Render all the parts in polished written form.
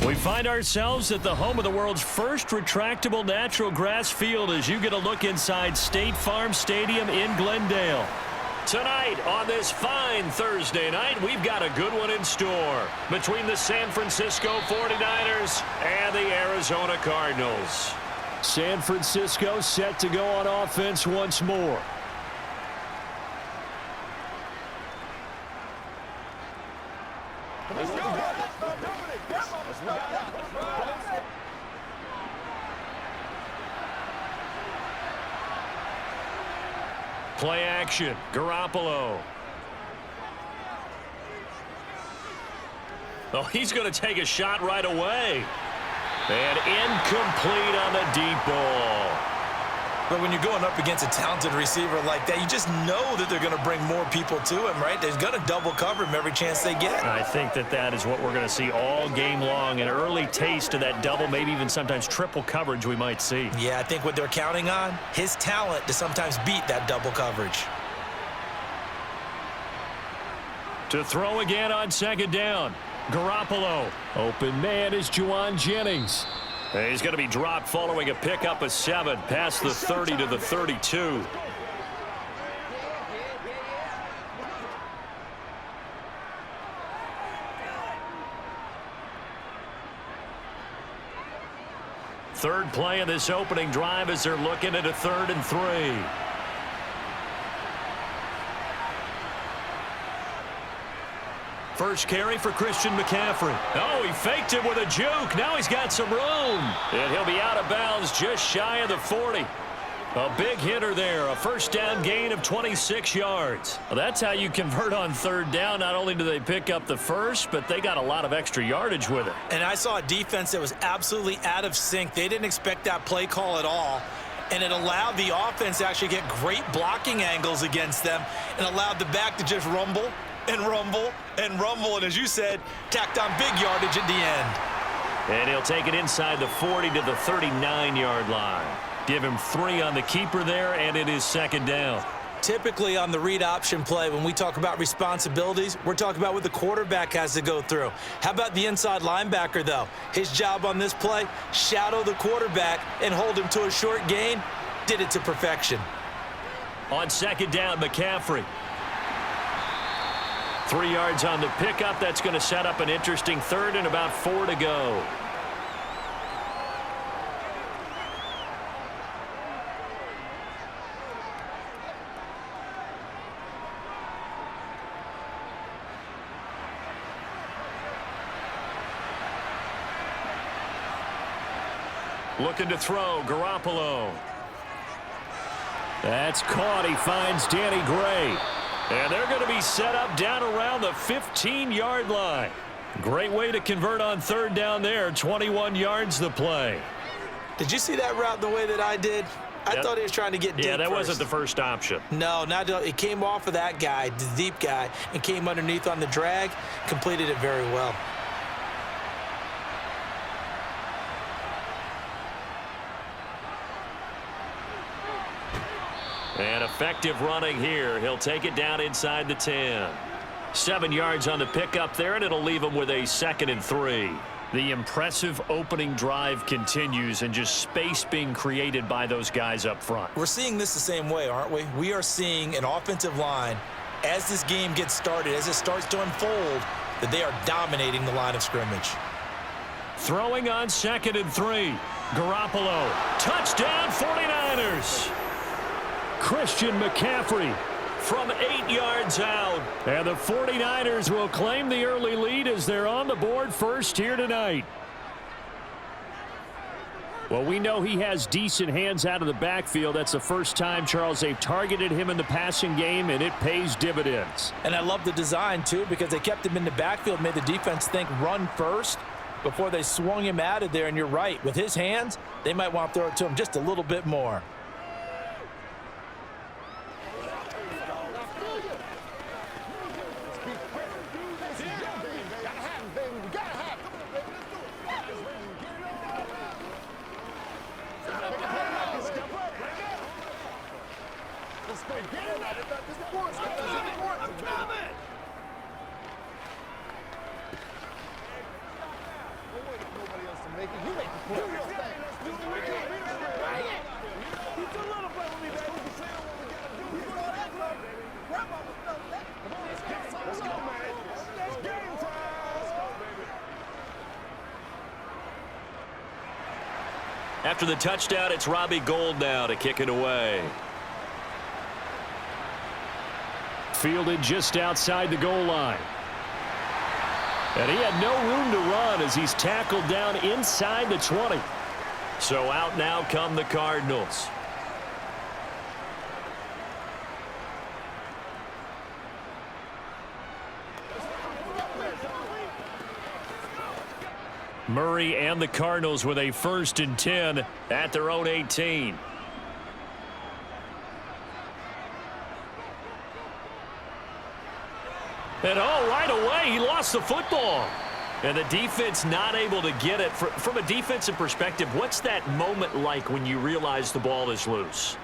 We find ourselves at the home of the world's first retractable natural grass field as you get a look inside State Farm Stadium in Glendale. Tonight, on this fine Thursday night, we've got a good one in store between the San Francisco 49ers and the Arizona Cardinals. San Francisco set to go on offense once more. Play action, Garoppolo. Oh, he's going to take a shot right away. And incomplete on the deep ball. But when you're going up against a talented receiver like that, you just know that they're going to bring more people to him, right? They're going to double cover him every chance they get. I think that is what we're going to see all game long. An early taste of that double, maybe even sometimes triple coverage we might see. Yeah, I think what they're counting on, his talent to sometimes beat that double coverage. To throw again on second down. Garoppolo. Open man is Juwan Jennings. He's going to be dropped following a pickup of 7 past the 30 to the 32. Third play of this opening drive as they're looking at a 3rd and 3. First carry for Christian McCaffrey. Oh, he faked it with a juke. Now he's got some room. And he'll be out of bounds just shy of the 40. A big hitter there. A first down gain of 26 yards. Well, that's how you convert on 3rd down. Not only do they pick up the first, but they got a lot of extra yardage with it. And I saw a defense that was absolutely out of sync. They didn't expect that play call at all. And it allowed the offense to actually get great blocking angles against them and allowed the back to just rumble and rumble and rumble, and as you said, tacked on big yardage at the end. And he'll take it inside the 40 to the 39-yard line. Give him 3 on the keeper there, and it is 2nd down. Typically on the read option play, when we talk about responsibilities, we're talking about what the quarterback has to go through. How about the inside linebacker, though? His job on this play, shadow the quarterback and hold him to a short gain. Did it to perfection. On 2nd down, McCaffrey. 3 yards on the pickup. That's going to set up an interesting 3rd and about 4 to go. Looking to throw, Garoppolo. That's caught. He finds Danny Gray. And they're going to be set up down around the 15-yard line. Great way to convert on 3rd down there. 21 yards the play. Did you see that route the way that I did? I thought he was trying to get deep. Yeah, that first. wasn't the first option. No, it came off of that guy, the deep guy, and came underneath on the drag. Completed it very well. And effective running here. He'll take it down inside the 10. 7 yards on the pickup there, and it'll leave him with a 2nd and 3. The impressive opening drive continues, and just space being created by those guys up front. We're seeing this the same way, aren't we? We are seeing an offensive line, as this game gets started, as it starts to unfold, that they are dominating the line of scrimmage. Throwing on 2nd and 3. Garoppolo. Touchdown 49ers. Christian McCaffrey from 8 yards out. And the 49ers will claim the early lead as they're on the board first here tonight. Well, we know he has decent hands out of the backfield. That's the first time, Charles, they've targeted him in the passing game, and it pays dividends. And I love the design, too, because they kept him in the backfield, made the defense think run first before they swung him out of there. And you're right, with his hands, they might want to throw it to him just a little bit more. After the touchdown, it's Robbie Gould now to kick it away. Fielded just outside the goal line. And he had no room to run as he's tackled down inside the 20. So out now come the Cardinals. Murray and the Cardinals with a 1st and 10 at their own 18. And right away, he lost the football. And the defense not able to get it. From a defensive perspective, what's that moment like when you realize the ball is loose?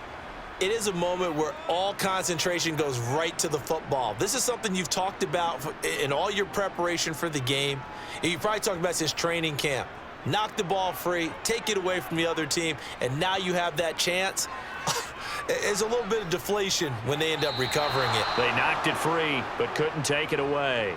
It is a moment where all concentration goes right to the football. This is something you've talked about in all your preparation for the game. And you probably talked about this training camp. Knock the ball free, take it away from the other team, and now you have that chance. It's a little bit of deflation when they end up recovering it. They knocked it free, but couldn't take it away.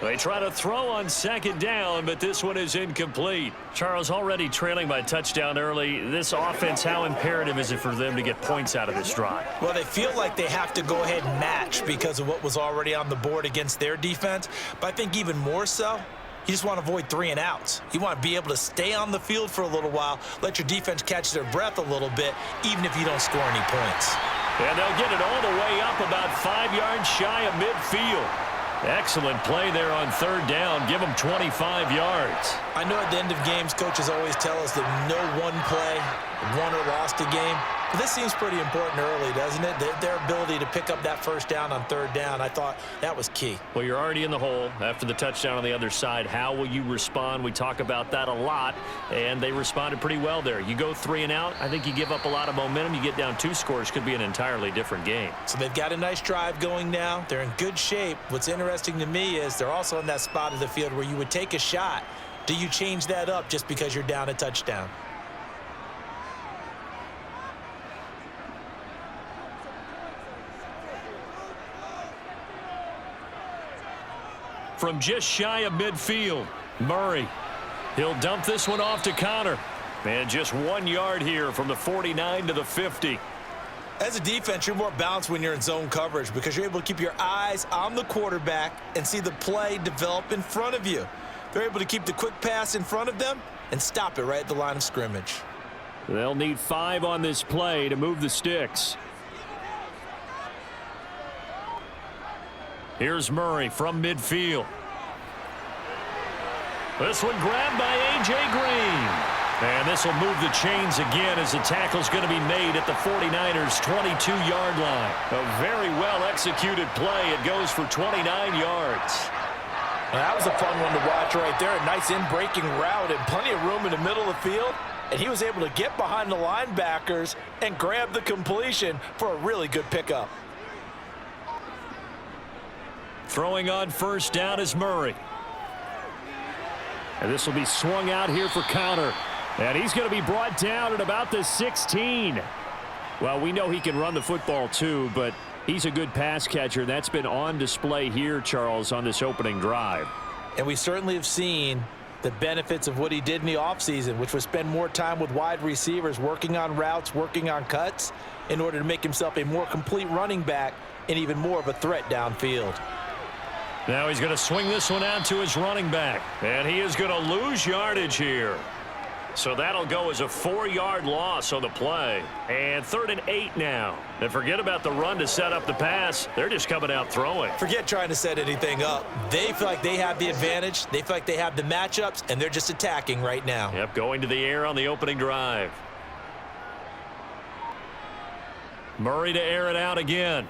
They try to throw on 2nd down, but this one is incomplete. Charles, already trailing by a touchdown early. This offense, how imperative is it for them to get points out of this drive? Well, they feel like they have to go ahead and match because of what was already on the board against their defense. But I think even more so, you just want to avoid 3 and outs. You want to be able to stay on the field for a little while, let your defense catch their breath a little bit, even if you don't score any points. And they'll get it all the way up about 5 yards shy of midfield. Excellent play there on 3rd down. Give them 25 yards. I know at the end of games, coaches always tell us that no one play won or lost a game. But this seems pretty important early, doesn't it? Their ability to pick up that 1st down on 3rd down, I thought that was key. Well, you're already in the hole after the touchdown on the other side. How will you respond? We talk about that a lot, and they responded pretty well there. You go 3 and out, I think you give up a lot of momentum. You get down 2 scores, could be an entirely different game. So they've got a nice drive going now. They're in good shape. What's interesting to me is they're also in that spot of the field where you would take a shot. Do you change that up just because you're down a touchdown? From just shy of midfield, Murray. He'll dump this one off to Connor. And just 1 yard here from the 49 to the 50. As a defense, you're more balanced when you're in zone coverage because you're able to keep your eyes on the quarterback and see the play develop in front of you. They're able to keep the quick pass in front of them and stop it right at the line of scrimmage. They'll need 5 on this play to move the sticks. Here's Murray from midfield. This one grabbed by A.J. Green. And this will move the chains again as the tackle's going to be made at the 49ers' 22-yard line. A very well-executed play. It goes for 29 yards. That was a fun one to watch right there. A nice in-breaking route and plenty of room in the middle of the field. And he was able to get behind the linebackers and grab the completion for a really good pickup. Throwing on 1st down is Murray. And this will be swung out here for Connor. And he's going to be brought down at about the 16. Well, we know he can run the football too, but he's a good pass catcher. That's been on display here, Charles, on this opening drive. And we certainly have seen the benefits of what he did in the offseason, which was spend more time with wide receivers, working on routes, working on cuts, in order to make himself a more complete running back and even more of a threat downfield. Now he's going to swing this one out to his running back. And he is going to lose yardage here. So that'll go as a 4-yard loss on the play. And 3rd and 8 now. And forget about the run to set up the pass. They're just coming out throwing. Forget trying to set anything up. They feel like they have the advantage. They feel like they have the matchups, and they're just attacking right now. Yep, going to the air on the opening drive. Murray to air it out again.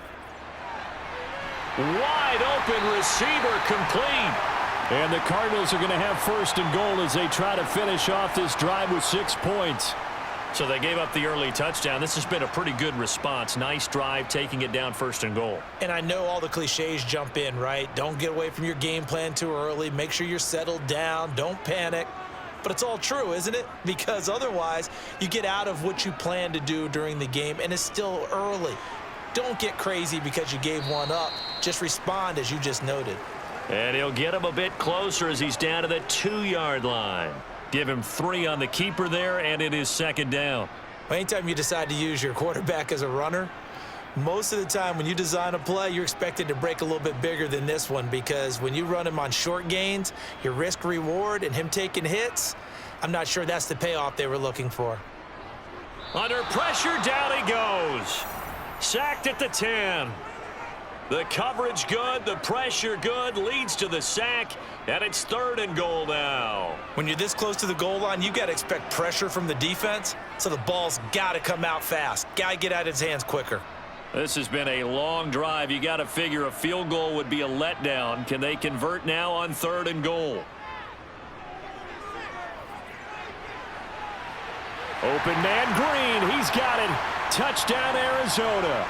Wide open receiver complete. And the Cardinals are going to have 1st and goal as they try to finish off this drive with 6 points. So they gave up the early touchdown. This has been a pretty good response. Nice drive, taking it down 1st and goal. And I know all the cliches jump in, right? Don't get away from your game plan too early. Make sure you're settled down. Don't panic. But it's all true, isn't it? Because otherwise, you get out of what you plan to do during the game, and it's still early. Don't get crazy because you gave one up. Just respond as you just noted. And he'll get him a bit closer as he's down to the 2-yard line. Give him 3 on the keeper there, and it is second down. Anytime you decide to use your quarterback as a runner, most of the time when you design a play, you're expected to break a little bit bigger than this one, because when you run him on short gains, your risk-reward and him taking hits, I'm not sure that's the payoff they were looking for. Under pressure, down he goes. Sacked at the 10. The coverage good, the pressure good, leads to the sack, and it's 3rd and goal now. When you're this close to the goal line, you got to expect pressure from the defense, so the ball's got to come out fast. Got to get out of his hands quicker. This has been a long drive. You got to figure a field goal would be a letdown. Can they convert now on 3rd and goal? Open man Green. He's got it. Touchdown, Arizona.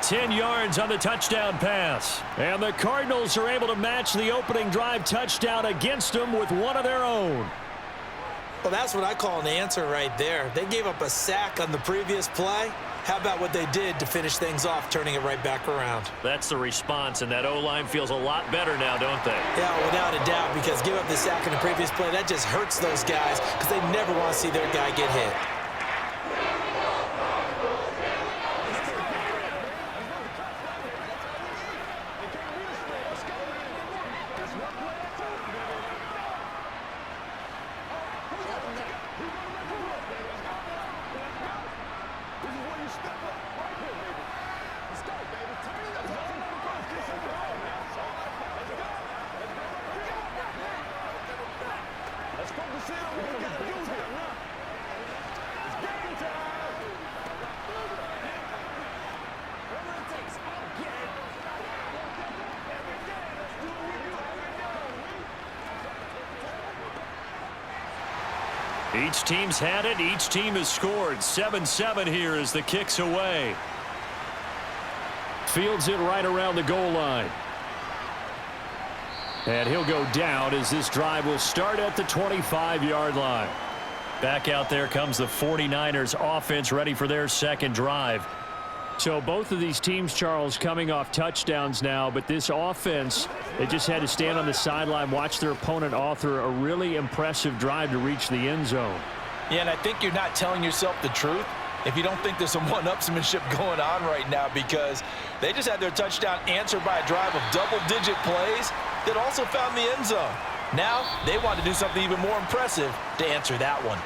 10 yards on the touchdown pass. And the Cardinals are able to match the opening drive touchdown against them with one of their own. Well, that's what I call an answer right there. They gave up a sack on the previous play. How about what they did to finish things off, turning it right back around? That's the response, and that O-line feels a lot better now, don't they? Yeah, without a doubt, because give up the sack in the previous play, that just hurts those guys because they never want to see their guy get hit. Each team's had it. Each team has scored. 7-7 here as the kick's away. Fields it right around the goal line. And he'll go down as this drive will start at the 25-yard line. Back out there comes the 49ers offense, ready for their second drive. So both of these teams, Charles, coming off touchdowns now, but this offense, they just had to stand on the sideline, watch their opponent author a really impressive drive to reach the end zone. Yeah, and I think you're not telling yourself the truth if you don't think there's some one-upsmanship going on right now, because they just had their touchdown answered by a drive of double-digit plays that also found the end zone. Now they want to do something even more impressive to answer that one.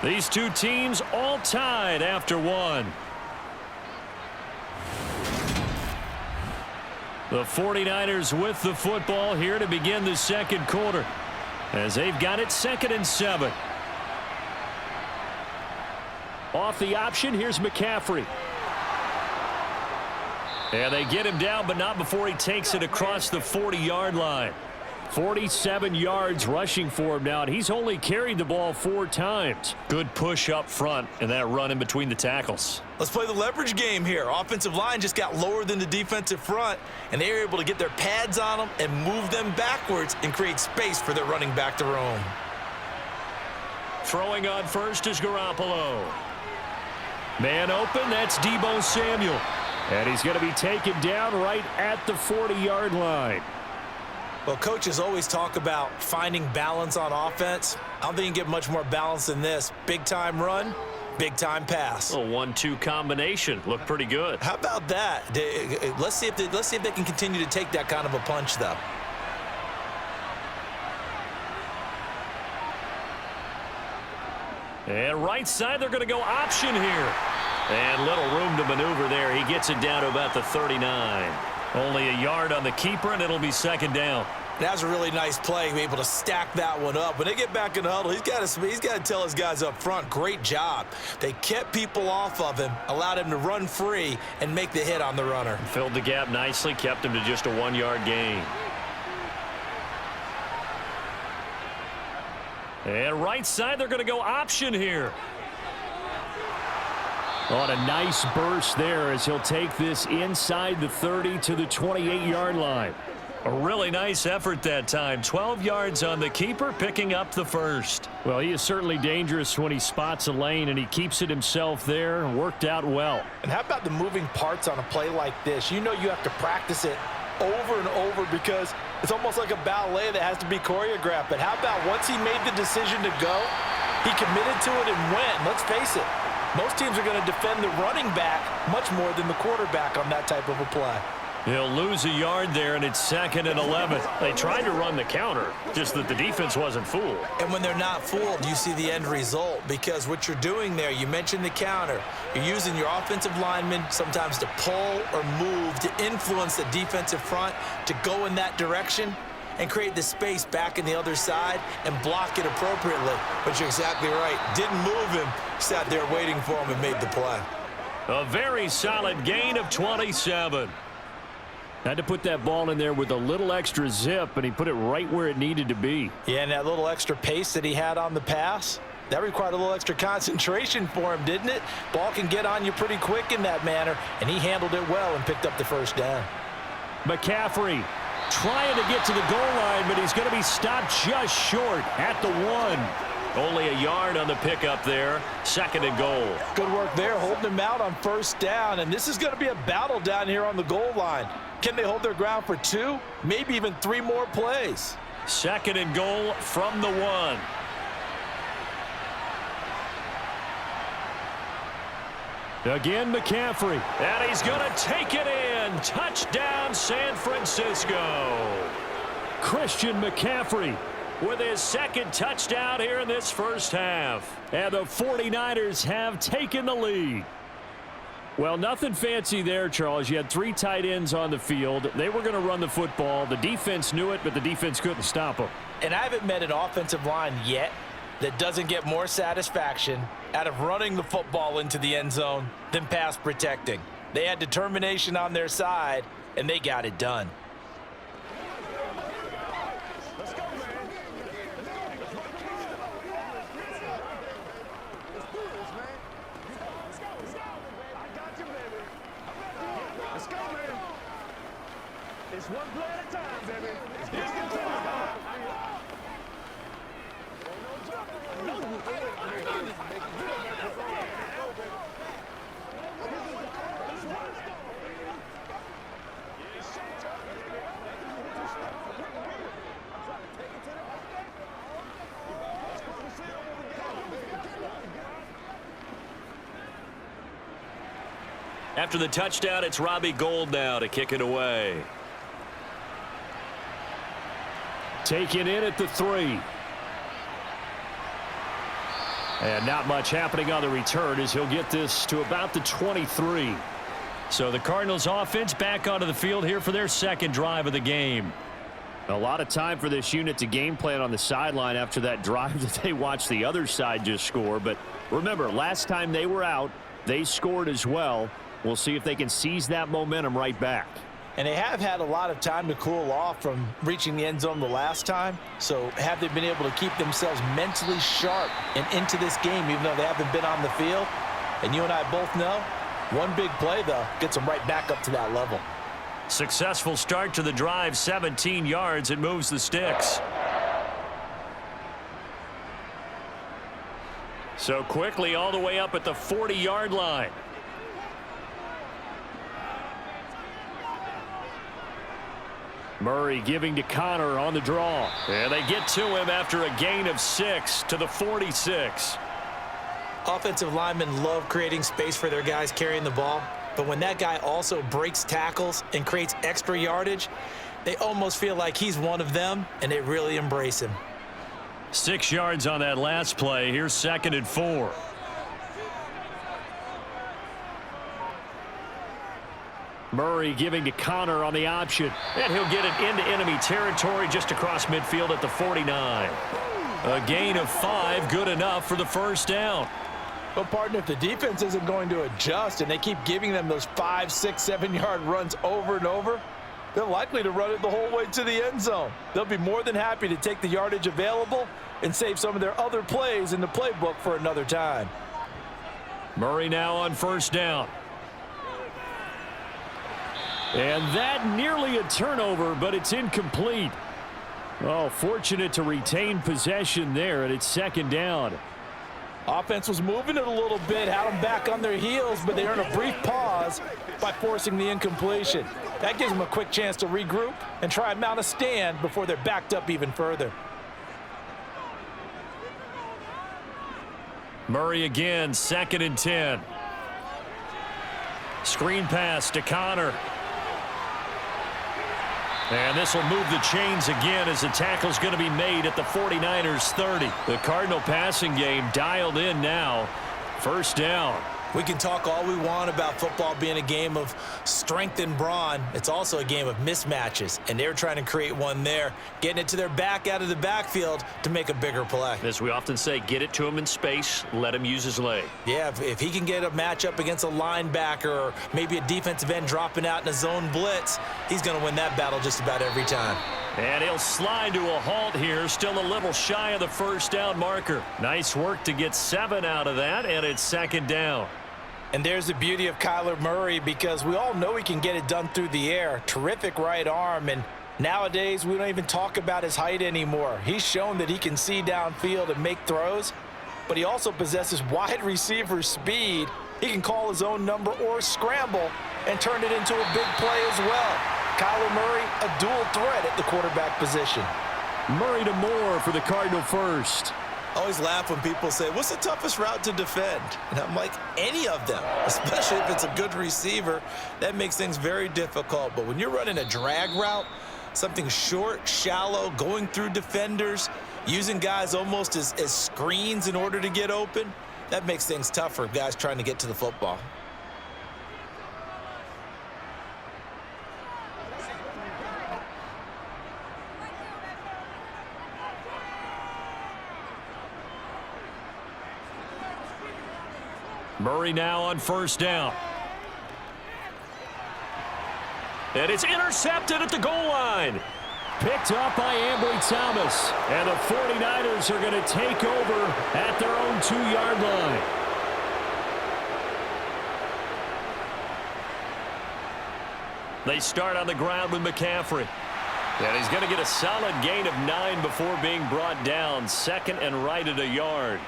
These two teams all tied after one. The 49ers with the football here to begin the second quarter as they've got it 2nd and 7. Off the option, here's McCaffrey. And they get him down, but not before he takes it across the 40-yard line. 47 yards rushing for him now, and he's only carried the ball 4 times. Good push up front and that run in between the tackles. Let's play the leverage game here. Offensive line just got lower than the defensive front, and they were able to get their pads on them and move them backwards and create space for their running back to roam. Throwing on first is Garoppolo. Man open, that's Deebo Samuel. And he's going to be taken down right at the 40-yard line. Well, coaches always talk about finding balance on offense. I don't think you can get much more balance than this. Big-time run, big-time pass. A 1-2 combination. Looked pretty good. How about that? Let's see if they can continue to take that kind of a punch, though. And right side, they're going to go option here. And little room to maneuver there. He gets it down to about the 39. Only a yard on the keeper, and it'll be second down. That was a really nice play, able to stack that one up. When they get back in the huddle, he's got to tell his guys up front, great job. They kept people off of him, allowed him to run free and make the hit on the runner. Filled the gap nicely, kept him to just a 1-yard gain. And right side, they're going to go option here. On a nice burst there as he'll take this inside the 30 to the 28-yard line. A really nice effort that time. 12 yards on the keeper, picking up the first. Well, he is certainly dangerous when he spots a lane, and he keeps it himself there and worked out well. And how about the moving parts on a play like this? You know you have to practice it over and over because it's almost like a ballet that has to be choreographed. But how about once he made the decision to go, he committed to it and went. Let's face it, most teams are going to defend the running back much more than the quarterback on that type of a play. He'll lose a yard there, and it's 2nd and 11. They tried to run the counter, just that the defense wasn't fooled. And when they're not fooled, you see the end result, because what you're doing there, you mentioned the counter. You're using your offensive linemen sometimes to pull or move to influence the defensive front to go in that direction and create the space back in the other side and block it appropriately. But you're exactly right. Didn't move him. Sat there waiting for him and made the play. A very solid gain of 27. Had to put that ball in there with a little extra zip, and he put it right where it needed to be. Yeah, and that little extra pace that he had on the pass, that required a little extra concentration for him, didn't it? Ball can get on you pretty quick in that manner, and he handled it well and picked up the first down. McCaffrey trying to get to the goal line, but he's going to be stopped just short at the 1. Only a yard on the pickup there. 2nd and goal. Good work there, holding him out on first down, and this is going to be a battle down here on the goal line. Can they hold their ground for 2, maybe even 3 more plays? 2nd and goal from the 1. Again, McCaffrey. And he's going to take it in. Touchdown, San Francisco. Christian McCaffrey with his 2nd touchdown here in this first half. And the 49ers have taken the lead. Well, nothing fancy there, Charles. You had 3 tight ends on the field. They were going to run the football. The defense knew it, but the defense couldn't stop them. And I haven't met an offensive line yet that doesn't get more satisfaction out of running the football into the end zone than pass protecting. They had determination on their side, and they got it done. It's one play at a time, baby. Here's the time. After the touchdown, it's Robbie Gould now to kick it away. Taken in at the 3. And not much happening on the return as he'll get this to about the 23. So the Cardinals offense back onto the field here for their 2nd drive of the game. A lot of time for this unit to game plan on the sideline after that drive that they watched the other side just score. But remember, last time they were out, they scored as well. We'll see if they can seize that momentum right back. And they have had a lot of time to cool off from reaching the end zone the last time. So have they been able to keep themselves mentally sharp and into this game, even though they haven't been on the field? And you and I both know, one big play, though, gets them right back up to that level. Successful start to the drive, 17 yards. It moves the sticks. So quickly all the way up at the 40-yard line. Murray giving to Connor on the draw. And they get to him after a gain of 6 to the 46. Offensive linemen love creating space for their guys carrying the ball. But when that guy also breaks tackles and creates extra yardage, they almost feel like he's one of them, and they really embrace him. 6 yards on that last play. Here's 2nd and 4. Murray giving to Connor on the option. And he'll get it into enemy territory just across midfield at the 49. A gain of 5, good enough for the first down. Well, partner, if the defense isn't going to adjust and they keep giving them those 5, 6, 7-yard runs over and over, they're likely to run it the whole way to the end zone. They'll be more than happy to take the yardage available and save some of their other plays in the playbook for another time. Murray now on first down. And that nearly a turnover, but it's incomplete. Oh, fortunate to retain possession there, and it's second down. Offense was moving it a little bit, had them back on their heels, but they earned a brief pause by forcing the incompletion. That gives them a quick chance to regroup and try and mount a stand before they're backed up even further. Murray again, 2nd and 10. Screen pass to Connor. And this will move the chains again as the tackle's going to be made at the 49ers 30. The Cardinal passing game dialed in now. First down. We can talk all we want about football being a game of strength and brawn. It's also a game of mismatches, and they're trying to create one there, getting it to their back out of the backfield to make a bigger play. As we often say, get it to him in space, let him use his leg. Yeah, if he can get a matchup against a linebacker or maybe a defensive end dropping out in a zone blitz, he's going to win that battle just about every time. And he'll slide to a halt here, still a little shy of the first down marker. Nice work to get 7 out of that, and it's second down. And there's the beauty of Kyler Murray, because we all know he can get it done through the air. Terrific right arm, and nowadays we don't even talk about his height anymore. He's shown that he can see downfield and make throws, but he also possesses wide receiver speed. He can call his own number or scramble and turn it into a big play as well. Kyler Murray, a dual threat at the quarterback position. Murray to Moore for the Cardinal first. I always laugh when people say, what's the toughest route to defend? And I'm like, any of them, especially if it's a good receiver. That makes things very difficult. But when you're running a drag route, something short, shallow, going through defenders, using guys almost as screens in order to get open, that makes things tough for guys trying to get to the football. Murray now on first down. And it's intercepted at the goal line. Picked up by Ambry Thomas. And the 49ers are going to take over at their own 2-yard line. They start on the ground with McCaffrey. And he's going to get a solid gain of 9 before being brought down. Second and right at a yard.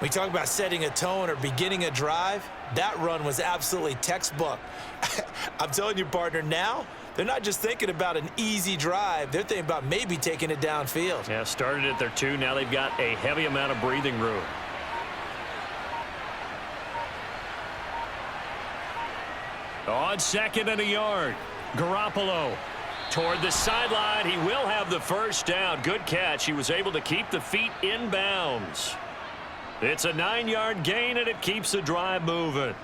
We talk about setting a tone or beginning a drive. That run was absolutely textbook. I'm telling you, partner, now they're not just thinking about an easy drive. They're thinking about maybe taking it downfield. Yeah, started at their 2. Now they've got a heavy amount of breathing room. On 2nd and a yard, Garoppolo toward the sideline. He will have the first down. Good catch. He was able to keep the feet in bounds. It's a 9-yard gain, and it keeps the drive moving.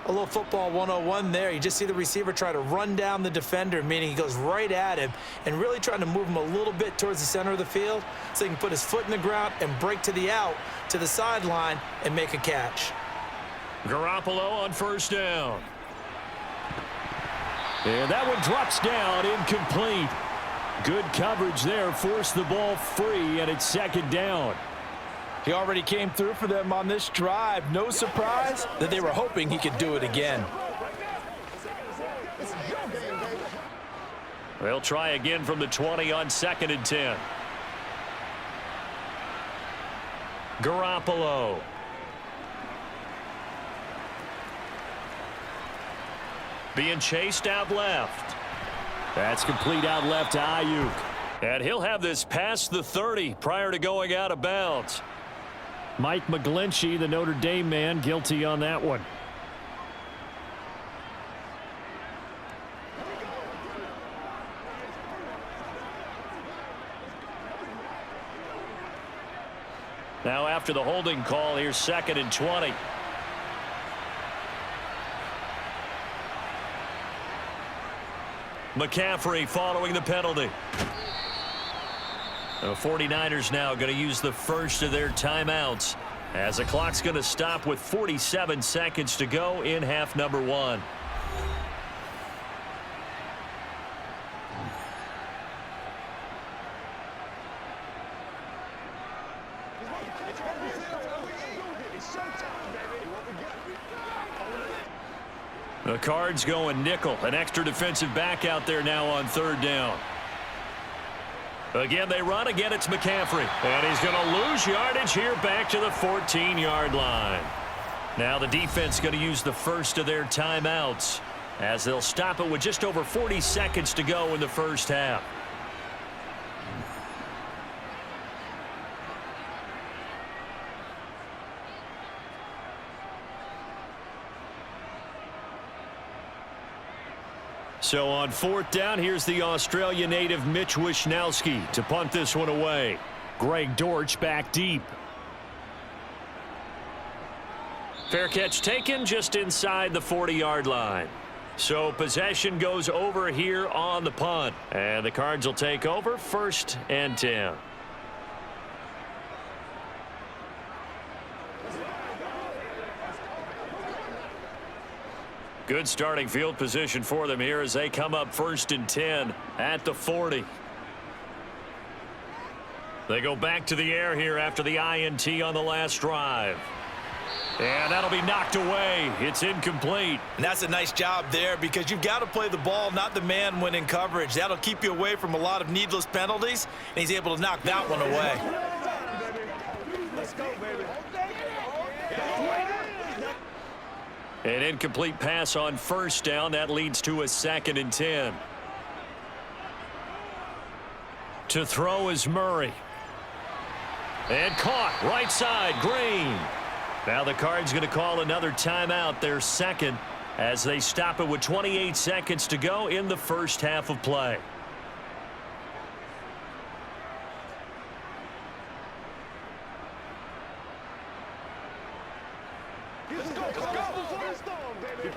A little football 101 there. You just see the receiver try to run down the defender, meaning he goes right at him and really trying to move him a little bit towards the center of the field so he can put his foot in the ground and break to the out, to the sideline, and make a catch. Garoppolo on first down. And that one drops down, incomplete. Good coverage there, forced the ball free, and it's second down. He already came through for them on this drive. No surprise that they were hoping he could do it again. They'll try again from the 20 on 2nd and 10. Garoppolo. Being chased out left. That's complete out left to Ayuk. And he'll have this past the 30 prior to going out of bounds. Mike McGlinchey, the Notre Dame man, guilty on that one. Now after the holding call, here's 2nd and 20. McCaffrey following the penalty. The 49ers now going to use the first of their timeouts as the clock's going to stop with 47 seconds to go in half number 1. The Cards going nickel. An extra defensive back out there now on third down. Again, they run. Again, it's McCaffrey. And he's going to lose yardage here back to the 14-yard line. Now the defense going to use the first of their timeouts as they'll stop it with just over 40 seconds to go in the first half. So on fourth down, here's the Australia native Mitch Wishnowsky to punt this one away. Greg Dortch back deep. Fair catch taken just inside the 40-yard line. So possession goes over here on the punt. And the Cards will take over 1st and 10. Good starting field position for them here as they come up 1st and 10 at the 40. They go back to the air here after the INT on the last drive. And that'll be knocked away. It's incomplete. And that's a nice job there because you've got to play the ball, not the man when in coverage. That'll keep you away from a lot of needless penalties, and he's able to knock that one away. Let's go, baby. An incomplete pass on 1st down. That leads to a 2nd and 10. To throw is Murray. And caught right side, Green. Now the Cards going to call another timeout, their second, as they stop it with 28 seconds to go in the first half of play. Let's go. Before the storm, baby.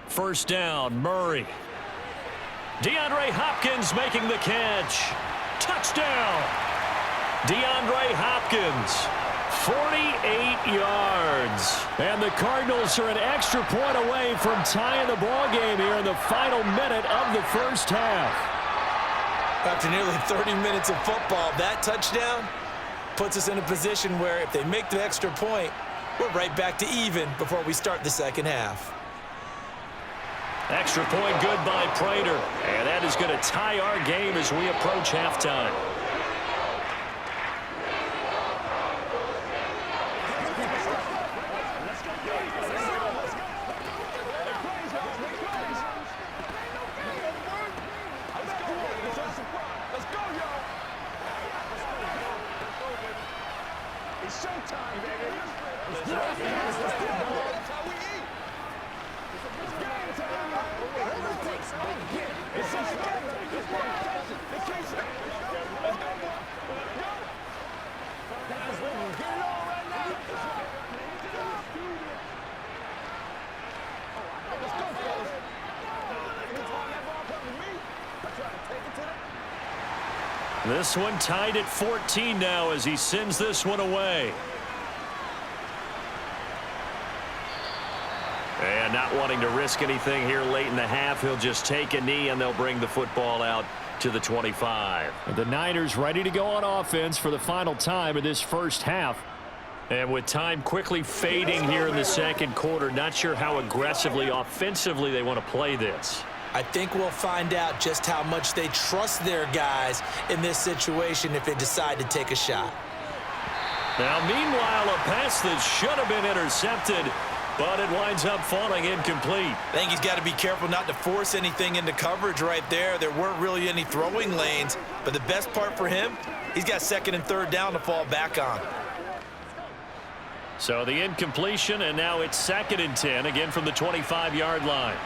First down, Murray. DeAndre Hopkins making the catch. Touchdown. DeAndre Hopkins, 48 yards. And the Cardinals are an extra point away from tying the ball game here in the final minute of the first half. After nearly 30 minutes of football, that touchdown puts us in a position where if they make the extra point, we're right back to even before we start the second half. Extra point good by Prater. And that is going to tie our game as we approach halftime. Let's go, y'all. It's showtime, baby. Let's go. That's how we eat. It's game time. It's so scary. Let's go. They can't stop. Let's go. Guys, we can get it on right now. Let's go, fellas. Anytime that ball comes to me, I try to take it to them. This one tied at 14 now as he sends this one away. And not wanting to risk anything here late in the half, he'll just take a knee and they'll bring the football out to the 25. The Niners ready to go on offense for the final time of this first half. And with time quickly fading here in the second quarter, not sure how aggressively, offensively they want to play this. I think we'll find out just how much they trust their guys in this situation if they decide to take a shot. Now, meanwhile, a pass that should have been intercepted, but it winds up falling incomplete. I think he's got to be careful not to force anything into coverage right there. There weren't really any throwing lanes, but the best part for him, he's got 2nd and 3rd down to fall back on. So the incompletion, and now it's 2nd and 10, again from the 25-yard line.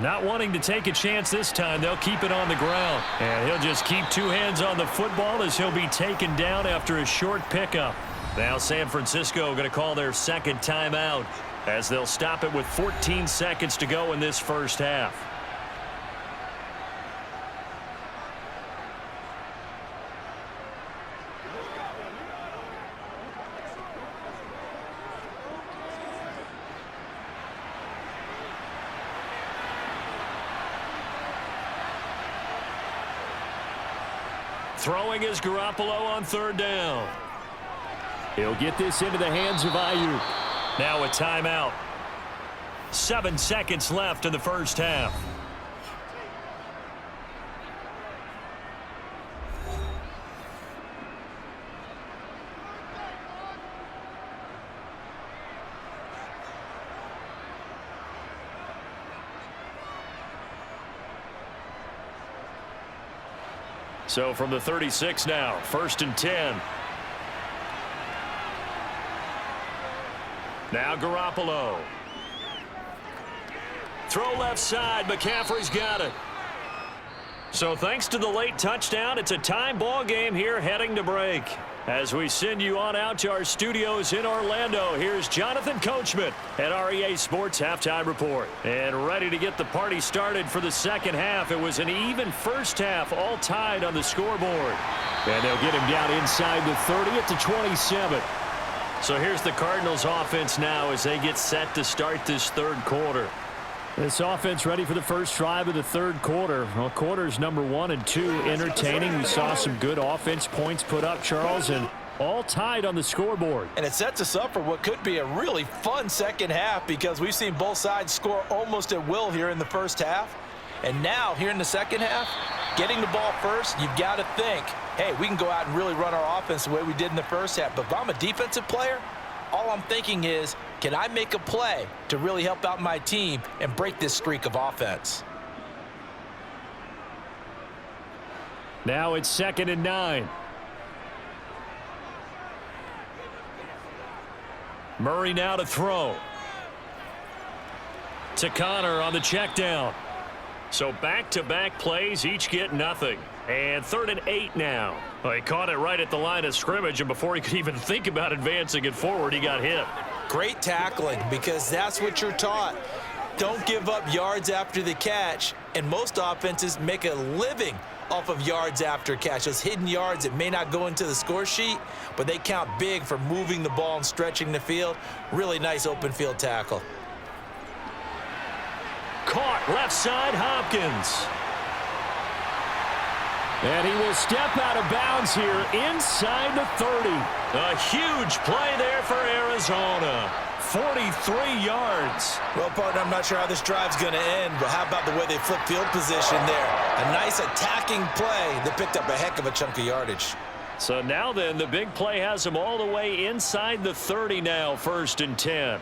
Not wanting to take a chance this time, they'll keep it on the ground. And he'll just keep 2 hands on the football as he'll be taken down after a short pickup. Now San Francisco going to call their second timeout as they'll stop it with 14 seconds to go in this first half. Throwing is Garoppolo on third down. He'll get this into the hands of Ayuk. Now a timeout. 7 seconds left in the first half. So from the 36 now, 1st and 10. Now Garoppolo. Throw left side. McCaffrey's got it. So thanks to the late touchdown, it's a time ball game here heading to break. As we send you on out to our studios in Orlando, here's Jonathan Coachman at REA Sports Halftime Report. And ready to get the party started for the second half. It was an even first half, all tied on the scoreboard. And they'll get him down inside the 30 at the 27. So here's the Cardinals offense now as they get set to start this third quarter. This offense ready for the first drive of the third quarter. Well, quarters number 1 and 2 entertaining. We saw some good offense points put up, Charles, and all tied on the scoreboard. And it sets us up for what could be a really fun second half because we've seen both sides score almost at will here in the first half. And now, here in the second half, getting the ball first, you've got to think, hey, we can go out and really run our offense the way we did in the first half. But if I'm a defensive player, all I'm thinking is, can I make a play to really help out my team and break this streak of offense? Now it's 2nd and 9. Murray now to throw. To Connor on the check down. So back-to-back plays, each get nothing. And 3rd and 8 now. Well, he caught it right at the line of scrimmage, and before he could even think about advancing it forward, he got hit. Great tackling, because that's what you're taught. Don't give up yards after the catch, and most offenses make a living off of yards after catch. Those hidden yards that may not go into the score sheet, but they count big for moving the ball and stretching the field. Really nice open field tackle. Caught left side, Hopkins. And he will step out of bounds here inside the 30. A huge play there for Arizona. 43 yards. Well, partner, I'm not sure how this drive's going to end, but how about the way they flip field position there? A nice attacking play that picked up a heck of a chunk of yardage. So now then, the big play has them all the way inside the 30 now, 1st and 10.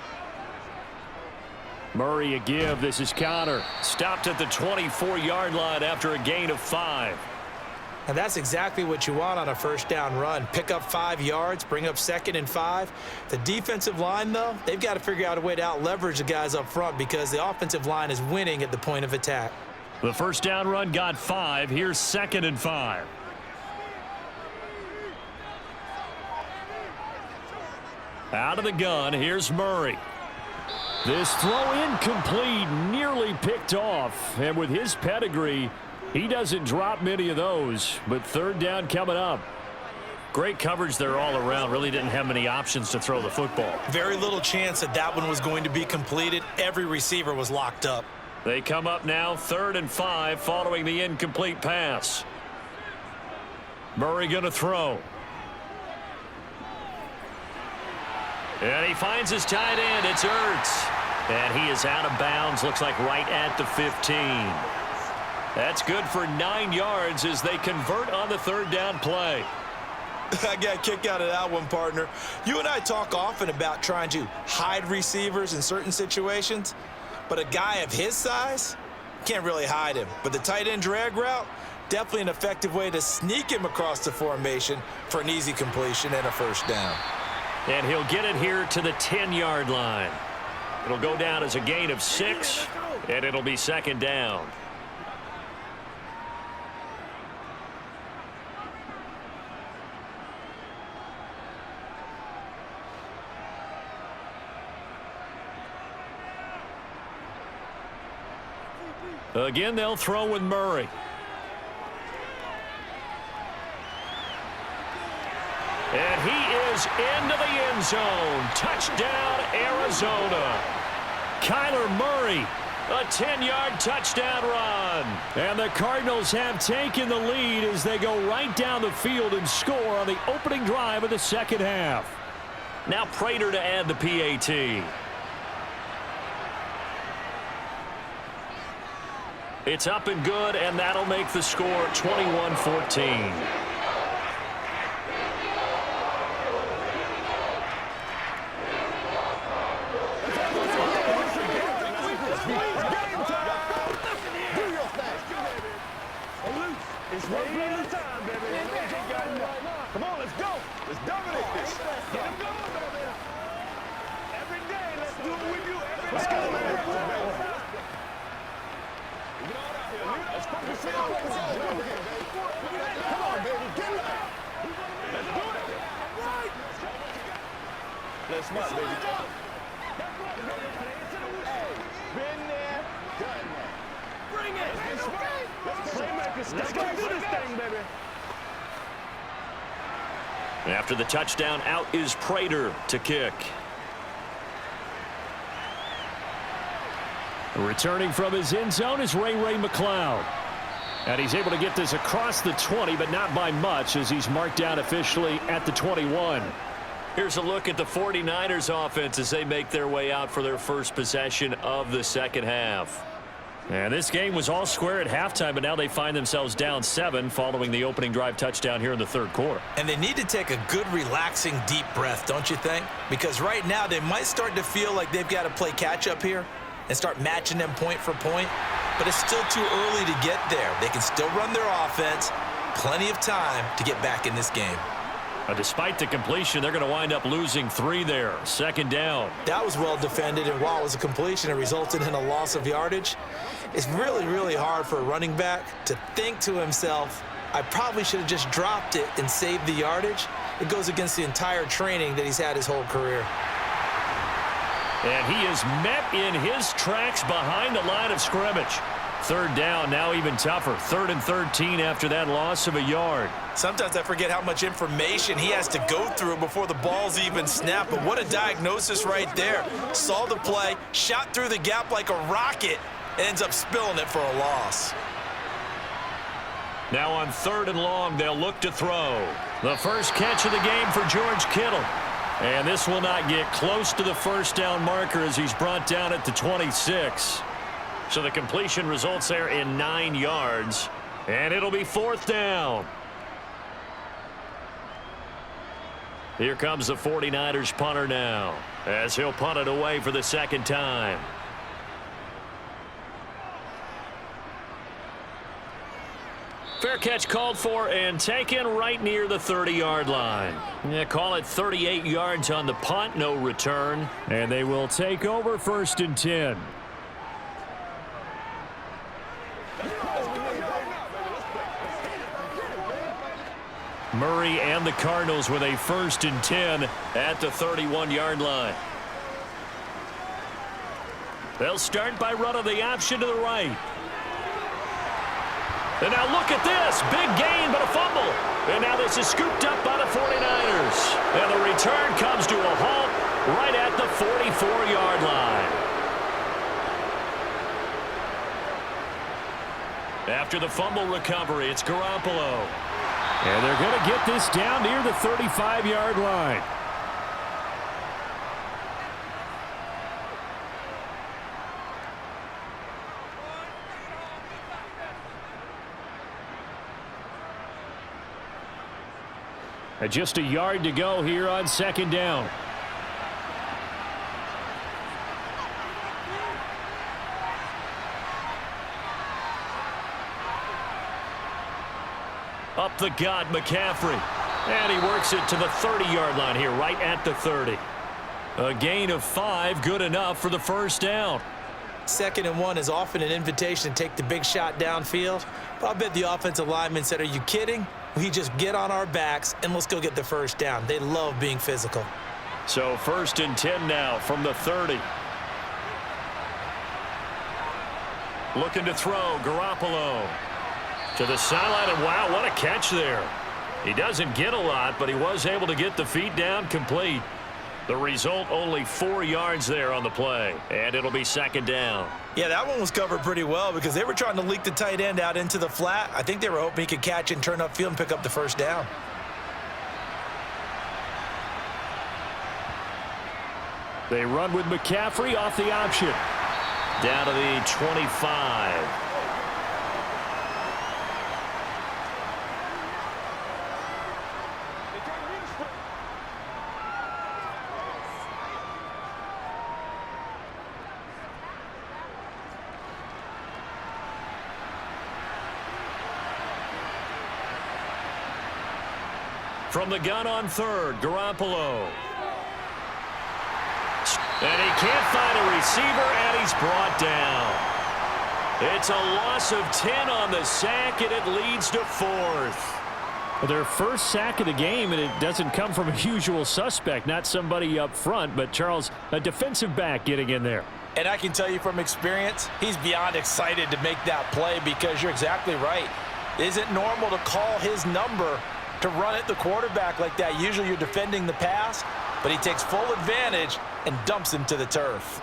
Murray a give. This is Connor. Stopped at the 24-yard line after a gain of 5. And that's exactly what you want on a first down run. Pick up 5 yards, bring up 2nd and 5. The defensive line, though, they've got to figure out a way to out-leverage the guys up front because the offensive line is winning at the point of attack. The first down run got 5. Here's 2nd and 5. Out of the gun, here's Murray. This throw incomplete, nearly picked off. And with his pedigree, he doesn't drop many of those, but 3rd down coming up. Great coverage there all around. Really didn't have many options to throw the football. Very little chance that that one was going to be completed. Every receiver was locked up. They come up now 3rd and 5 following the incomplete pass. Murray going to throw. And he finds his tight end. It's Ertz. And he is out of bounds. Looks like right at the 15. That's good for 9 yards as they convert on the 3rd down play. I got a kick out of that one, partner. You and I talk often about trying to hide receivers in certain situations, but a guy of his size can't really hide him. But the tight end drag route, definitely an effective way to sneak him across the formation for an easy completion and a first down. And he'll get it here to the 10-yard line. It'll go down as a gain of 6, and it'll be 2nd down. Again, they'll throw with Murray. And he is into the end zone. Touchdown, Arizona. Kyler Murray A 10-yard touchdown run. And the Cardinals have taken the lead as they go right down the field and score on the opening drive of the second half. Now Prater to add the PAT. It's up and good, and that'll make the score 21-14. It's one play at a time, baby. Come on, let's go. Let's dominate this. Get him going, baby. Every day, let's do it with you. Let's go, man. Get on out here. Let's focus in on what we're doing. Come on, baby. Get it. Let's do it. Let's march, baby. Hey, been there, done that. Bring it. Let's go do this thing, baby. After the touchdown, out is Prater to kick. Returning from his end zone is Ray McCloud. And he's able to get this across the 20, but not by much, as he's marked down officially at the 21. Here's a look at the 49ers offense as they make their way out for their first possession of the second half. And this game was all square at halftime, but now they find themselves down 7 following the opening drive touchdown here in the third quarter. And they need to take a good, relaxing, deep breath, don't you think? Because right now they might start to feel like they've got to play catch-up here and start matching them point for point. But it's still too early to get there. They can still run their offense. Plenty of time to get back in this game. Despite the completion, they're going to wind up losing 3 there. Second down. That was well defended, and while it was a completion, it resulted in a loss of yardage. It's really, really hard for a running back to think to himself, I probably should have just dropped it and saved the yardage. It goes against the entire training that he's had his whole career. And he is met in his tracks behind the line of scrimmage. Third down, now even tougher. 3rd and 13 after that loss of a yard. Sometimes I forget how much information he has to go through before the ball's even snapped. But what a diagnosis right there. Saw the play, shot through the gap like a rocket, and ends up spilling it for a loss. Now on 3rd and long, they'll look to throw. The first catch of the game for George Kittle. And this will not get close to the first down marker as he's brought down at the 26. So the completion results there in 9 yards. And it'll be 4th down. Here comes the 49ers punter now, as he'll punt it away for the second time. Fair catch called for and taken right near the 30-yard line. Yeah, call it 38 yards on the punt, no return. And they will take over 1st and 10. Murray and the Cardinals with a 1st and 10 at the 31-yard line. They'll start by running the option to the right. And now look at this. Big gain, but a fumble. And now this is scooped up by the 49ers. And the return comes to a halt right at the 44-yard line. After the fumble recovery, it's Garoppolo. And they're going to get this down near the 35-yard line. Just a yard to go here on 2nd down. Up the gut, McCaffrey. And he works it to the 30-yard line here, right at the 30. A gain of 5, good enough for the first down. 2nd and 1 is often an invitation to take the big shot downfield. But I'll bet the offensive lineman said, are you kidding? We just get on our backs and let's go get the first down. They love being physical. So 1st and 10 now from the 30. Looking to throw, Garoppolo. To the sideline, and wow, what a catch there. He doesn't get a lot, but he was able to get the feet down complete. The result, only 4 yards there on the play, and it'll be second down. Yeah, that one was covered pretty well because they were trying to leak the tight end out into the flat. I think they were hoping he could catch and turn upfield and pick up the first down. They run with McCaffrey off the option. Down to the 25. From the gun on third, Garoppolo. And he can't find a receiver, and he's brought down. It's a loss of 10 on the sack, and it leads to fourth. Well, their first sack of the game, and it doesn't come from a usual suspect, not somebody up front, but Charles, a defensive back getting in there. And I can tell you from experience, he's beyond excited to make that play because you're exactly right. It isn't normal to call his number to run at the quarterback like that. Usually you're defending the pass, but he takes full advantage and dumps him to the turf.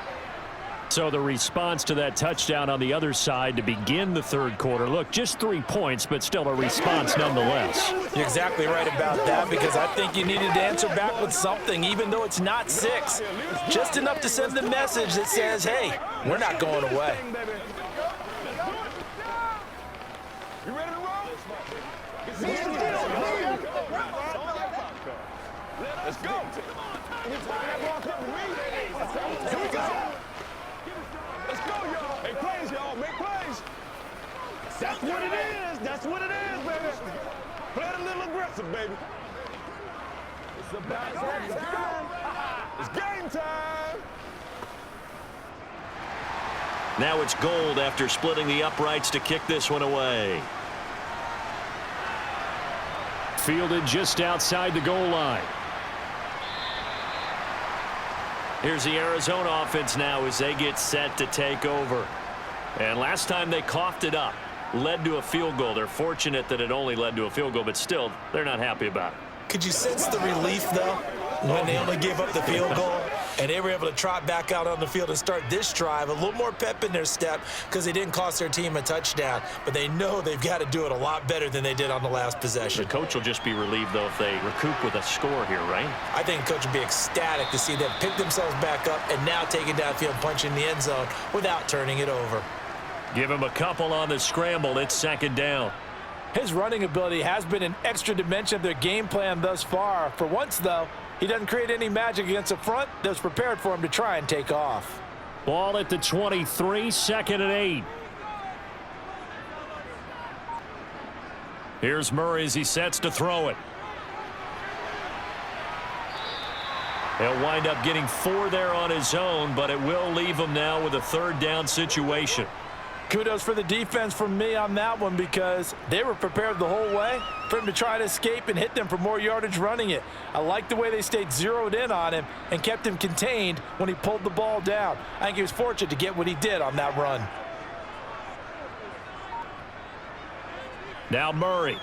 So the response to that touchdown on the other side to begin the third quarter. Look, just 3 points, but still a response nonetheless. You're exactly right about that because I think you needed to answer back with something, even though it's not 6. Just enough to send the message that says, hey, we're not going away. You ready to roll? Let's go. Here we go. Let's go, y'all. Make plays, y'all. Make plays. That's what it is. That's what it is, baby. Play it a little aggressive, baby. It's about time. It's game time. Now it's Gold after splitting the uprights to kick this one away. Fielded just outside the goal line. Here's the Arizona offense now as they get set to take over. And last time they coughed it up, led to a field goal. They're fortunate that it only led to a field goal, but still, they're not happy about it. Could you sense the relief, though, when they only gave up the field goal and they were able to trot back out on the field and start this drive? A little more pep in their step because they didn't cost their team a touchdown, but they know they've got to do it a lot better than they did on the last possession. The coach will just be relieved, though, if they recoup with a score here, right? I think the coach would be ecstatic to see them pick themselves back up and now take it downfield, punch in the end zone without turning it over. Give him a couple on the scramble. It's second down. His running ability has been an extra dimension of their game plan thus far. For once, though, he doesn't create any magic against the front that was prepared for him to try and take off. Ball at the 23, 2nd and 8. Here's Murray as he sets to throw it. He'll wind up getting 4 there on his own, but it will leave him now with a third down situation. Kudos for the defense from me on that one because they were prepared the whole way for him to try to escape and hit them for more yardage running it. I like the way they stayed zeroed in on him and kept him contained when he pulled the ball down. I think he was fortunate to get what he did on that run. Now Murray.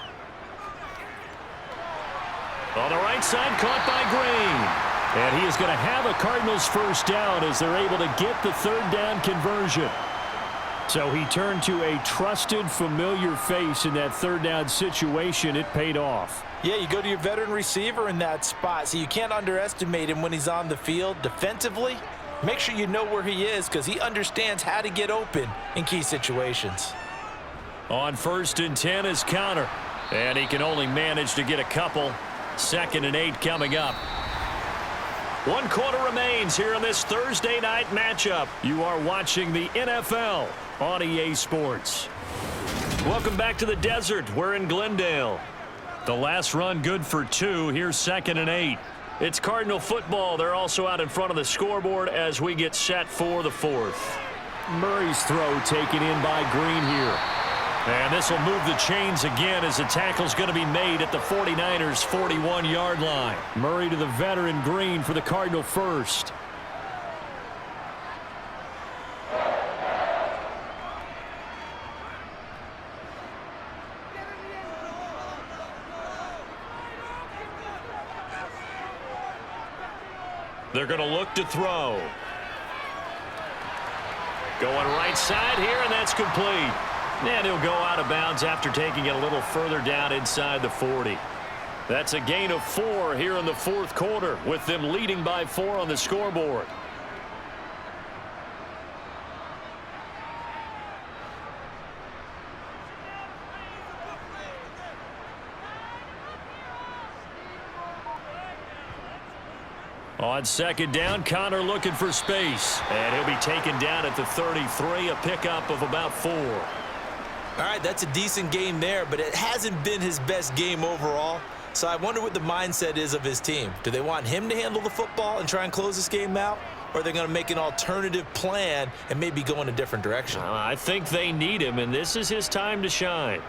On the right side, caught by Green. And he is going to have a Cardinals first down as they're able to get the third down conversion. So he turned to a trusted, familiar face in that third down situation. It paid off. Yeah, you go to your veteran receiver in that spot, so you can't underestimate him when he's on the field. Defensively, make sure you know where he is because he understands how to get open in key situations. On 1st and 10 is Counter. And he can only manage to get a couple. 2nd and 8 coming up. 1 quarter remains here in this Thursday night matchup. You are watching the NFL on EA Sports. Welcome back to the desert. We're in Glendale. The last run good for 2. Here's 2nd and 8. It's Cardinal football. They're also out in front of the scoreboard as we get set for the 4th. Murray's throw taken in by Green here. And this will move the chains again as the tackle's going to be made at the 49ers' 41-yard line. Murray to the veteran Green for the Cardinal first. They're going to look to throw. Going right side here, and that's complete. And he'll go out of bounds after taking it a little further down inside the 40. That's a gain of 4 here in the fourth quarter, with them leading by 4 on the scoreboard. On second down, Connor looking for space. And he'll be taken down at the 33, a pickup of about 4. All right, that's a decent game there, but it hasn't been his best game overall. So I wonder what the mindset is of his team. Do they want him to handle the football and try and close this game out? Or are they going to make an alternative plan and maybe go in a different direction? I think they need him, and this is his time to shine.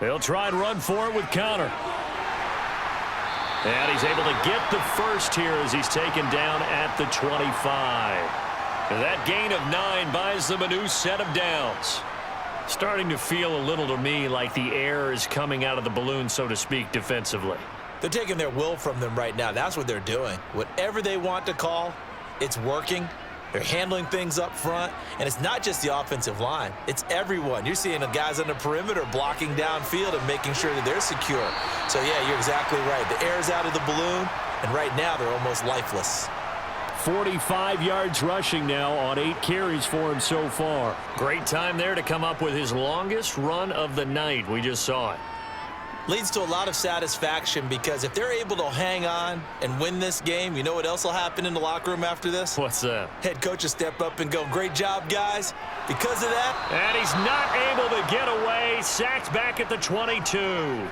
They'll try and run for it with Connor. And he's able to get the first here as he's taken down at the 25. That gain of 9 buys them a new set of downs. Starting to feel a little to me like the air is coming out of the balloon, so to speak, defensively. They're taking their will from them right now. That's what they're doing. Whatever they want to call, it's working. They're handling things up front, and it's not just the offensive line. It's everyone. You're seeing the guys on the perimeter blocking downfield and making sure that they're secure. So, yeah, you're exactly right. The air's out of the balloon, and right now they're almost lifeless. 45 yards rushing now on 8 carries for him so far. Great time there to come up with his longest run of the night. We just saw it. Leads to a lot of satisfaction because if they're able to hang on and win this game, you know what else will happen in the locker room after this? What's that? Head coach will step up and go, great job, guys. Because of that. And he's not able to get away. Sacked back at the 22.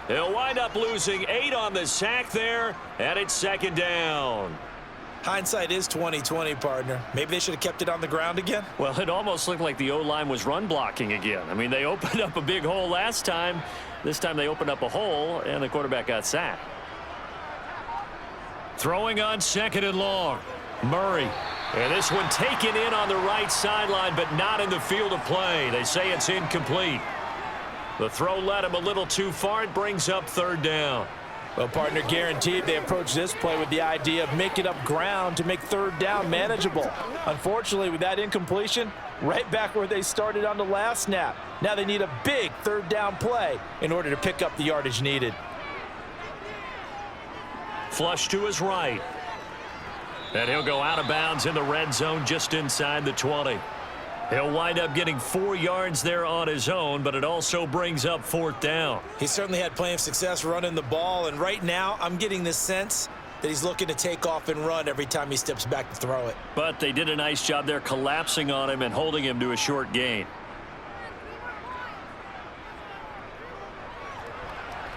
He'll wind up losing 8 on the sack there, and it's second down. Hindsight is 20/20, partner. Maybe they should have kept it on the ground again. Well, it almost looked like the O-line was run blocking again. I mean, they opened up a big hole last time. This time they opened up a hole, and the quarterback got sacked. Throwing on second and long. Murray. And this one taken in on the right sideline, but not in the field of play. They say it's incomplete. The throw led him a little too far. It brings up third down. Well, partner, guaranteed they approach this play with the idea of making up ground to make third down manageable. Unfortunately, with that incompletion, right back where they started on the last snap. Now they need a big third down play in order to pick up the yardage needed. Flush to his right. And he'll go out of bounds in the red zone just inside the 20. He'll wind up getting 4 yards there on his own, but it also brings up fourth down. He certainly had plenty of success running the ball, and right now I'm getting the sense that he's looking to take off and run every time he steps back to throw it. But they did a nice job there collapsing on him and holding him to a short gain.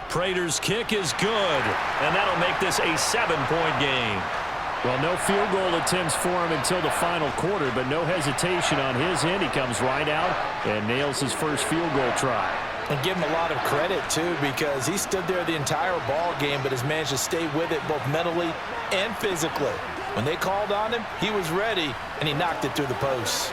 Prater's kick is good, and that'll make this a 7-point game. Well, no field goal attempts for him until the final quarter, but no hesitation on his end. He comes right out and nails his first field goal try. And give him a lot of credit, too, because he stood there the entire ball game but has managed to stay with it both mentally and physically. When they called on him, he was ready, and he knocked it through the posts.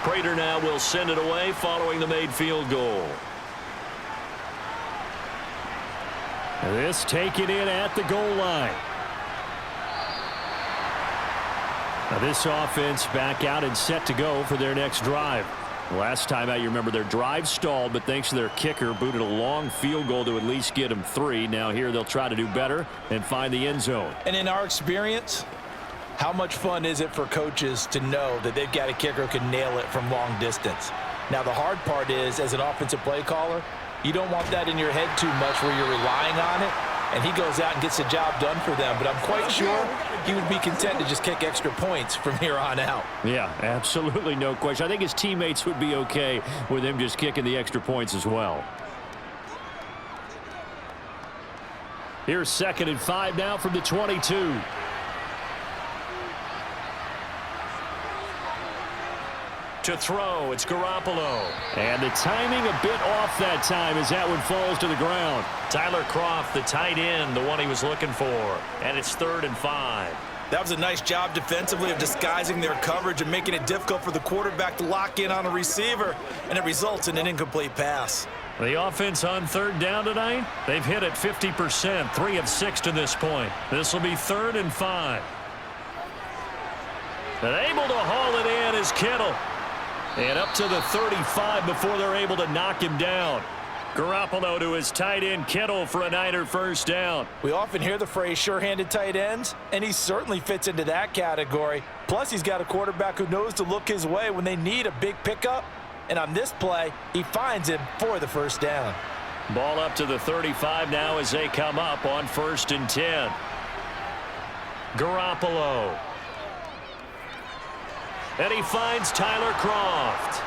Prater now will send it away following the made field goal. This taken in at the goal line. Now this offense back out and set to go for their next drive. Last time out, you remember their drive stalled, but thanks to their kicker, booted a long field goal to at least get them 3. Now here they'll try to do better and find the end zone. And in our experience, how much fun is it for coaches to know that they've got a kicker who can nail it from long distance? Now, the hard part is, as an offensive play caller, you don't want that in your head too much where you're relying on it, and he goes out and gets the job done for them. But I'm quite sure he would be content to just kick extra points from here on out. Yeah, absolutely no question. I think his teammates would be okay with him just kicking the extra points as well. Here's 2nd and 5 now from the 22. To throw, it's Garoppolo. And the timing a bit off that time as that one falls to the ground. Tyler Kroft, the tight end, the one he was looking for. And it's 3rd and 5. That was a nice job defensively of disguising their coverage and making it difficult for the quarterback to lock in on a receiver, and it results in an incomplete pass. The offense on 3rd down tonight, they've hit it 50%, 3 of 6 to this point. This will be 3rd and 5. And able to haul it in is Kittle. And up to the 35 before they're able to knock him down. Garoppolo to his tight end Kittle for a Niner first down. We often hear the phrase sure-handed tight ends, and he certainly fits into that category. Plus, he's got a quarterback who knows to look his way when they need a big pickup. And on this play, he finds him for the first down. Ball up to the 35 now as they come up on 1st and 10. Garoppolo. And he finds Tyler Kroft.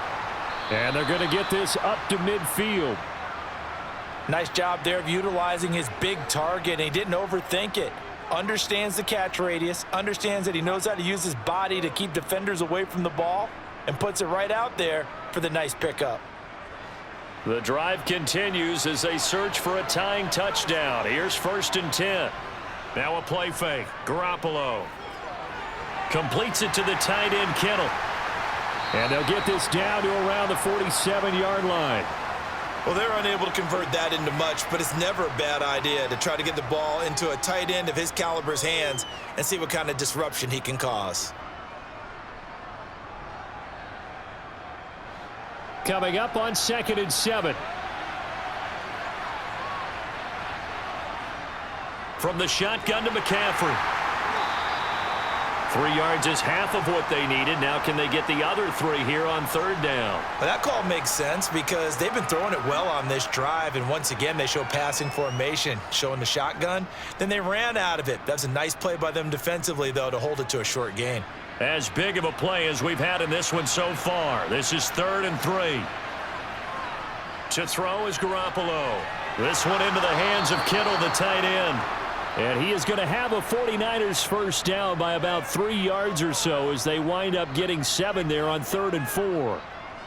And they're going to get this up to midfield. Nice job there of utilizing his big target. He didn't overthink it. Understands the catch radius. Understands that he knows how to use his body to keep defenders away from the ball. And puts it right out there for the nice pickup. The drive continues as they search for a tying touchdown. Here's 1st and 10. Now a play fake. Garoppolo. Completes it to the tight end, Kittle. And they'll get this down to around the 47-yard line. Well, they're unable to convert that into much, but it's never a bad idea to try to get the ball into a tight end of his caliber's hands and see what kind of disruption he can cause. Coming up on 2nd and 7. From the shotgun to McCaffrey. 3 yards is half of what they needed. Now can they get the other 3 here on 3rd down? Well, that call makes sense because they've been throwing it well on this drive, and once again they show passing formation, showing the shotgun. Then they ran out of it. That's a nice play by them defensively, though, to hold it to a short gain. As big of a play as we've had in this one so far. This is 3rd and 3. To throw is Garoppolo. This one into the hands of Kittle, the tight end. And he is going to have a 49ers first down by about 3 yards or so as they wind up getting 7 there on 3rd and 4.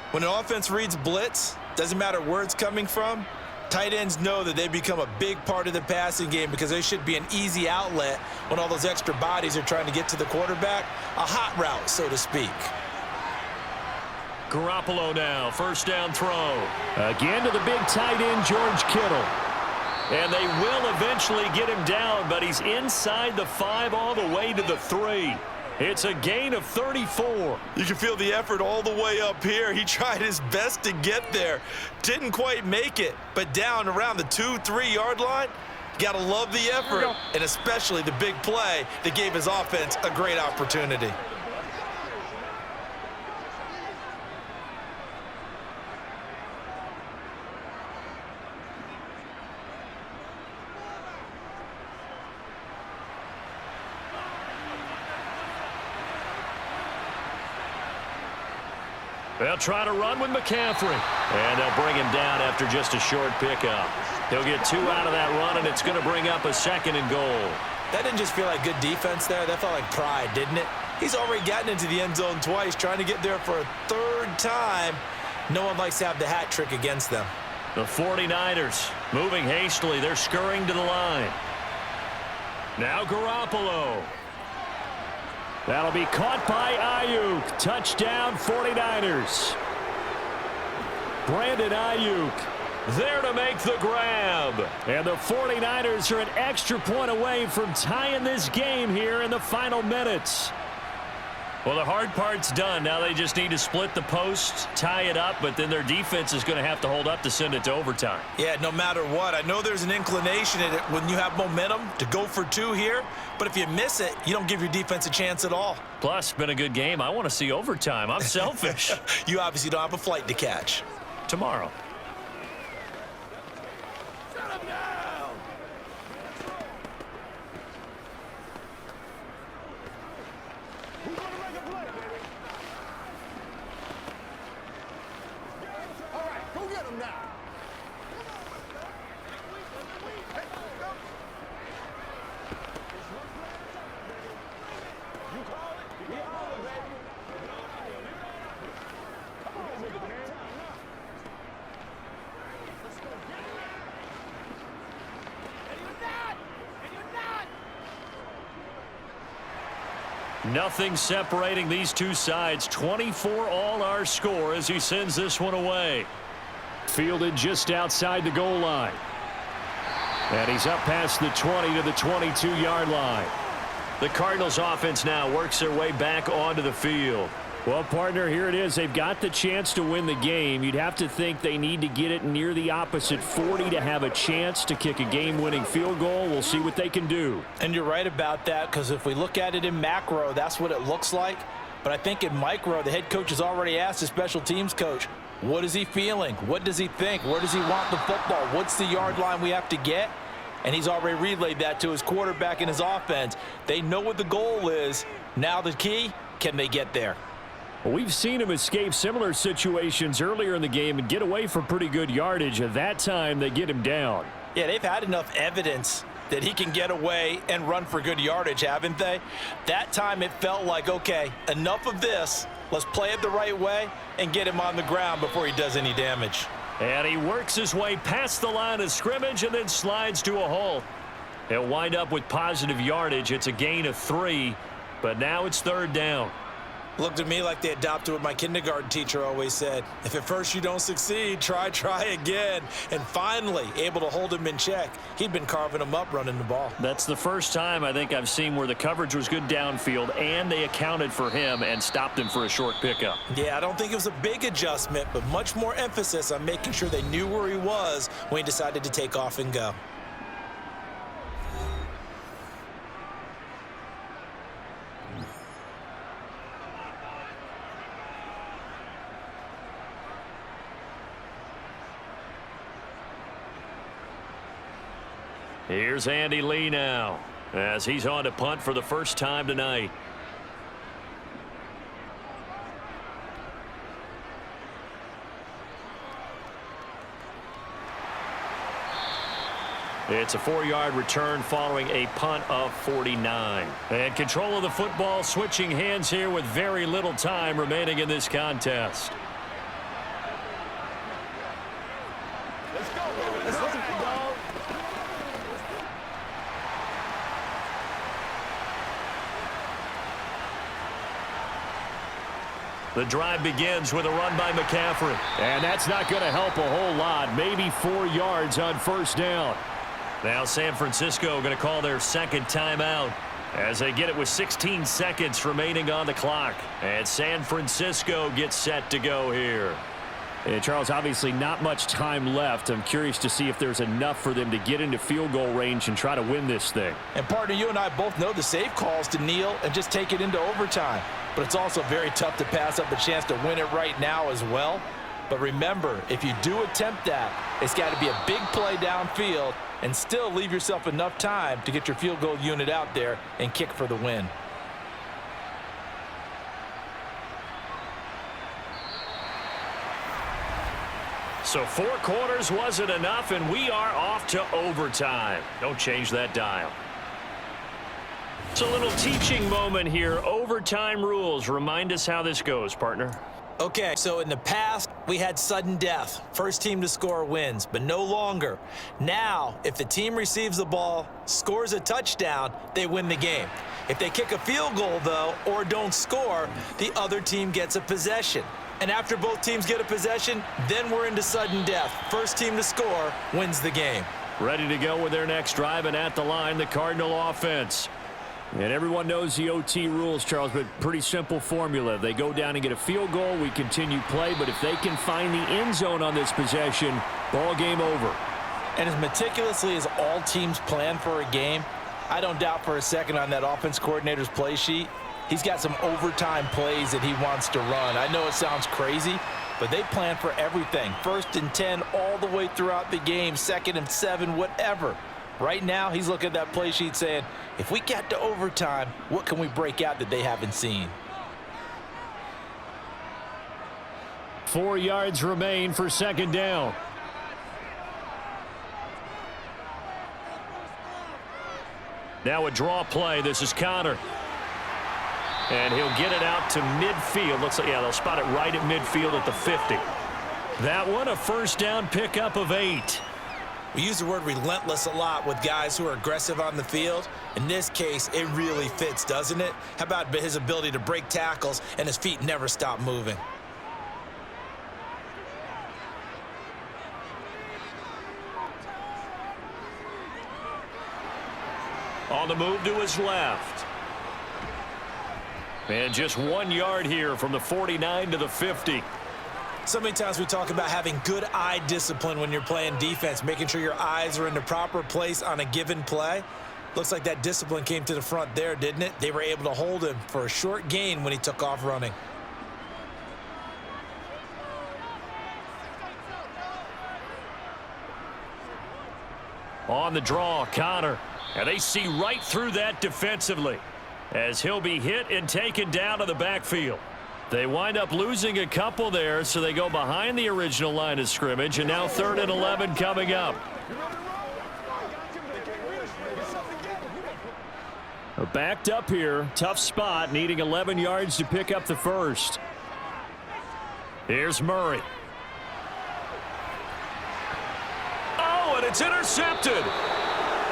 When an offense reads blitz, doesn't matter where it's coming from, tight ends know that they become a big part of the passing game because they should be an easy outlet when all those extra bodies are trying to get to the quarterback. A hot route, so to speak. Garoppolo now, first down throw. Again to the big tight end, George Kittle. And they will eventually get him down, but he's inside the 5 all the way to the 3. It's a gain of 34. You can feel the effort all the way up here. He tried his best to get there. Didn't quite make it, but down around the 2-3 yard line, gotta love the effort, and especially the big play that gave his offense a great opportunity. They'll try to run with McCaffrey. And they'll bring him down after just a short pickup. He'll get 2 out of that run, and it's going to bring up a 2nd and goal. That didn't just feel like good defense there. That felt like pride, didn't it? He's already gotten into the end zone twice, trying to get there for a 3rd time. No one likes to have the hat trick against them. The 49ers moving hastily. They're scurrying to the line. Now Garoppolo. That'll be caught by Ayuk. Touchdown 49ers. Brandon Ayuk there to make the grab. And the 49ers are an extra point away from tying this game here in the final minutes. Well, the hard part's done. Now they just need to split the post, tie it up, but then their defense is going to have to hold up to send it to overtime. Yeah, no matter what. I know there's an inclination in it when you have momentum to go for 2 here, but if you miss it, you don't give your defense a chance at all. Plus, been a good game. I want to see overtime. I'm selfish. You obviously don't have a flight to catch. Tomorrow. Nothing separating these two sides. 24 all our score as he sends this one away. Fielded just outside the goal line. And he's up past the 20 to the 22-yard line. The Cardinals offense now works their way back onto the field. Well, partner, here it is. They've got the chance to win the game. You'd have to think they need to get it near the opposite 40 to have a chance to kick a game-winning field goal. We'll see what they can do. And you're right about that, because if we look at it in macro, that's what it looks like. But I think in micro, the head coach has already asked the special teams coach, what is he feeling? What does he think? Where does he want the football? What's the yard line we have to get? And he's already relayed that to his quarterback and his offense. They know what the goal is. Now the key, can they get there? Well, we've seen him escape similar situations earlier in the game and get away from pretty good yardage. At that time, they get him down. Yeah, they've had enough evidence that he can get away and run for good yardage, haven't they? That time it felt like, okay, enough of this. Let's play it the right way and get him on the ground before he does any damage. And he works his way past the line of scrimmage and then slides to a halt. He'll wind up with positive yardage. It's a gain of 3, but now it's 3rd down. Looked at me like they adopted what my kindergarten teacher always said. If at first you don't succeed, try again. And finally, able to hold him in check. He'd been carving him up running the ball. That's the first time I think I've seen where the coverage was good downfield and they accounted for him and stopped him for a short pickup. Yeah, I don't think it was a big adjustment, but much more emphasis on making sure they knew where he was when he decided to take off and go. Here's Andy Lee now as he's on to punt for the first time tonight. It's a 4-yard return following a punt of 49. And control of the football switching hands here with very little time remaining in this contest. Let's go, baby. Let's go, dog. The drive begins with a run by McCaffrey. And that's not going to help a whole lot. Maybe 4 yards on 1st down. Now San Francisco going to call their second timeout as they get it with 16 seconds remaining on the clock. And San Francisco gets set to go here. And Charles, obviously not much time left. I'm curious to see if there's enough for them to get into field goal range and try to win this thing. And partner, you and I both know the safe calls to kneel and just take it into overtime. But it's also very tough to pass up a chance to win it right now as well. But remember, if you do attempt that, it's got to be a big play downfield and still leave yourself enough time to get your field goal unit out there and kick for the win. So 4 quarters wasn't enough, and we are off to overtime. Don't change that dial. It's a little teaching moment here. Overtime rules. Remind us how this goes, partner. Okay, so in the past, we had sudden death. First team to score wins, but no longer. Now, if the team receives the ball, scores a touchdown, they win the game. If they kick a field goal, though, or don't score, the other team gets a possession. And after both teams get a possession, then we're into sudden death. First team to score wins the game. Ready to go with their next drive, and at the line, the Cardinal offense. And everyone knows the OT rules, Charles, but pretty simple formula. They go down and get a field goal, we continue play, but if they can find the end zone on this possession, ball game over. And as meticulously as all teams plan for a game, I don't doubt for a second on that offense coordinator's play sheet, he's got some overtime plays that he wants to run. I know it sounds crazy, but they plan for everything. 1st and 10 all the way throughout the game, 2nd and 7, whatever. Right now, he's looking at that play sheet saying, if we get to overtime, what can we break out that they haven't seen? 4 yards remain for 2nd down. Now a draw play. This is Connor. And he'll get it out to midfield. Looks like, yeah, they'll spot it right at midfield at the 50. That one, a 1st down pickup of 8. We use the word relentless a lot with guys who are aggressive on the field. In this case, it really fits, doesn't it? How about his ability to break tackles and his feet never stop moving? On the move to his left. And just 1 yard here from the 49 to the 50. So many times we talk about having good eye discipline when you're playing defense, making sure your eyes are in the proper place on a given play. Looks like that discipline came to the front there, didn't it? They were able to hold him for a short gain when he took off running. On the draw, Connor. And they see right through that defensively as he'll be hit and taken down to the backfield. They wind up losing a couple there, so they go behind the original line of scrimmage, and now 3rd and 11 coming up. They're backed up here. Tough spot, needing 11 yards to pick up the first. Here's Murray. Oh, and it's intercepted.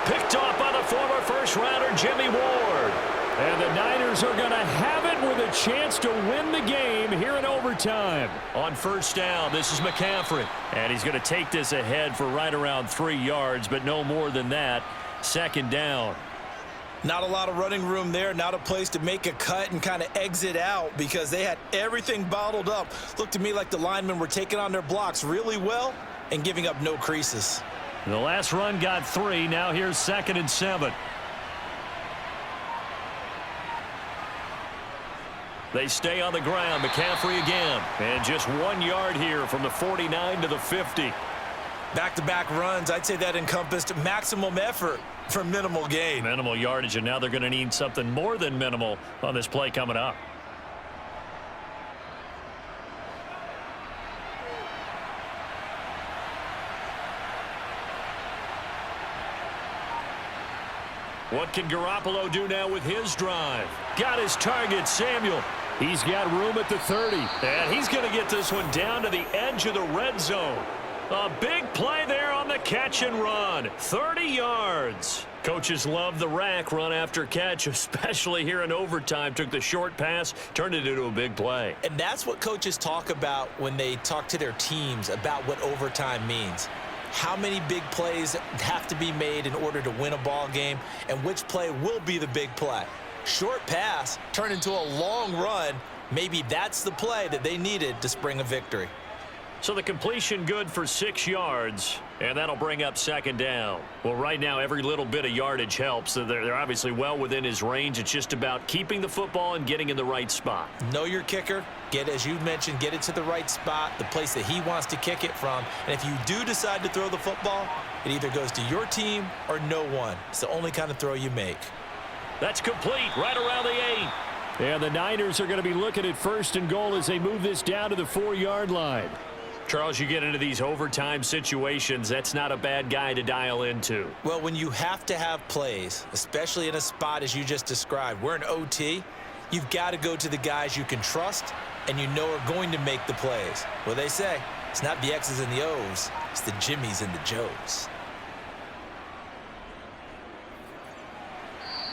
Picked off by the former first-rounder Jimmy Ward. And the Niners are going to have it with a chance to win the game here in overtime. On first down, this is McCaffrey. And he's going to take this ahead for right around 3 yards, but no more than that. 2nd down. Not a lot of running room there, not a place to make a cut and kind of exit out because they had everything bottled up. Looked to me like the linemen were taking on their blocks really well and giving up no creases. The last run got 3. Now here's 2nd and 7. They stay on the ground. McCaffrey again. And just 1 yard here from the 49 to the 50. Back-to-back runs. I'd say that encompassed maximum effort for minimal gain. Minimal yardage, and now they're going to need something more than minimal on this play coming up. What can Garoppolo do now with his drive? Got his target, Samuel. He's got room at the 30. And he's going to get this one down to the edge of the red zone. A big play there on the catch and run. 30 yards. Coaches love the rack run after catch, especially here in overtime. Took the short pass, turned it into a big play. And that's what coaches talk about when they talk to their teams about what overtime means. How many big plays have to be made in order to win a ball game, and which play will be the big play. Short pass turned into a long run. Maybe that's the play that they needed to spring a victory. So the completion good for 6 yards, and that'll bring up 2nd down. Well, right now, every little bit of yardage helps. So they're obviously well within his range. It's just about keeping the football and getting in the right spot. Know your kicker. As you mentioned, get it to the right spot, the place that he wants to kick it from. And if you do decide to throw the football, it either goes to your team or no one. It's the only kind of throw you make. That's complete right around the 8. And the Niners are going to be looking at 1st and goal as they move this down to the 4-yard line. Charles, you get into these overtime situations, that's not a bad guy to dial into. Well, when you have to have plays, especially in a spot as you just described, we're in OT, you've got to go to the guys you can trust and you know are going to make the plays. Well, they say it's not the X's and the O's, it's the Jimmys and the Joes.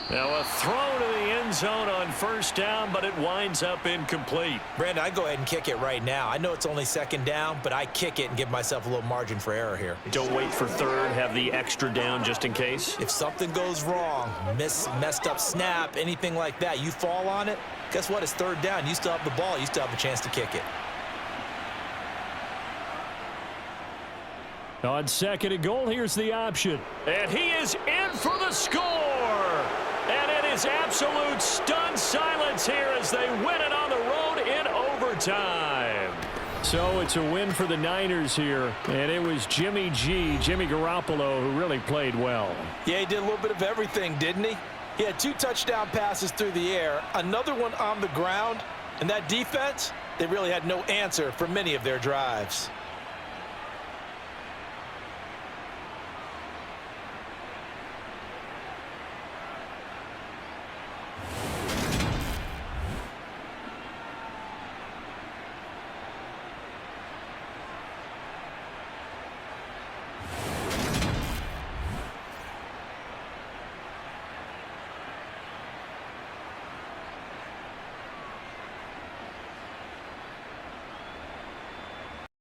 Now a throw to the end zone on 1st down, but it winds up incomplete. Brandon, I go ahead and kick it right now. I know it's only 2nd down, but I kick it and give myself a little margin for error here. Don't wait for 3rd, have the extra down just in case. If something goes wrong, messed up snap, anything like that, you fall on it, guess what? It's 3rd down. You still have the ball. You still have a chance to kick it. On 2nd and goal, here's the option. And he is in for the score. And it is absolute stunned silence here as they win it on the road in overtime. So it's a win for the Niners here. And it was Jimmy Garoppolo, who really played well. Yeah, he did a little bit of everything, didn't he? He had 2 touchdown passes through the air, another one on the ground. And that defense, they really had no answer for many of their drives.